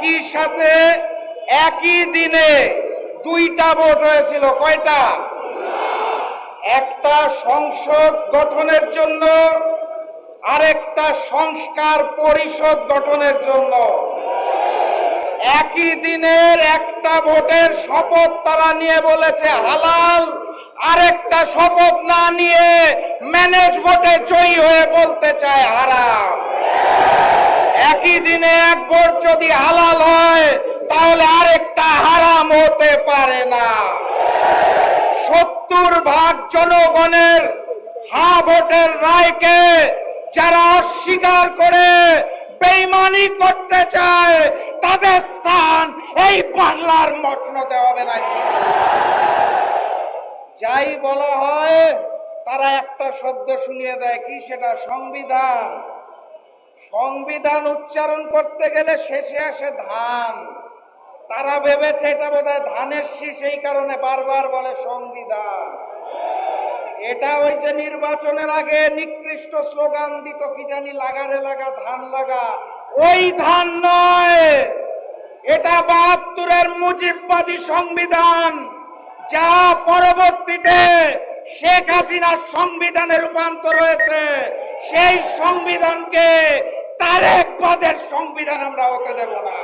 একই সাথে একই দিনে দুইটা ভোট হয়েছিল। কয়টা? একটা সংসদ গঠনের জন্য, আরেকটা সংস্কার পরিষদ গঠনের জন্য। একই দিনের একটা ভোটের শপথ তারা নিয়ে বলেছে হালাল, আরেকটা শপথ না নিয়ে ম্যানেজ ভোটে জয়ী হয়ে বলতে চায় হারাম। একই দিনে এক ভোট যদি হালাল হয় তাহলে আরেকটা হারাম হতে পারে না। 70% জনগণের হ্যাঁ ভোটের রায়কে যারা অস্বীকার করে বেঈমানি করতে চায় তাদের স্থান এই বাংলার মসনদে হবে না। যাই বলা হয় তারা একটা শব্দ শুনিয়ে দেয়, কি সেটা? সংবিধান। সংবিধান উচ্চারণ করতে গেলে শেষে আসে ধান। তারা ভেবেছে এটা বোধহয় ধানের শীষ, এই কারণে বারবার বলে সংবিধান। এটা ওই যে নির্বাচনের আগে নিকৃষ্ট স্লোগান দিত, কি জানি, লাগারে লাগা ধান লাগা, ওই ধান নয়। এটা ৭২-এর মুজিববাদী সংবিধান, যা পরবর্তীতে শেখ হাসিনার সংবিধানে রূপান্তর হয়েছে। সেই সংবিধানকে তারেকবাদের সংবিধান আমরা হতে দেব না।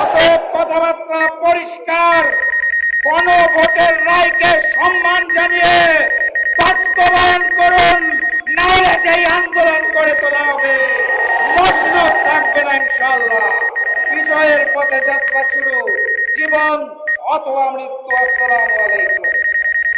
অতএব কথাবার্তা পরিষ্কার, গণভোটের রায়কে সম্মান জানিয়ে বাস্তবায়ন করুন, নাহলে যেই আন্দোলন করে তোলা হবে মসনদ থাকবে না ইনশাআল্লাহ। বিজয়ের পথে যাত্রা শুরু, জীবন অথবা মৃত্যু। আসসালামু আলাইকুম।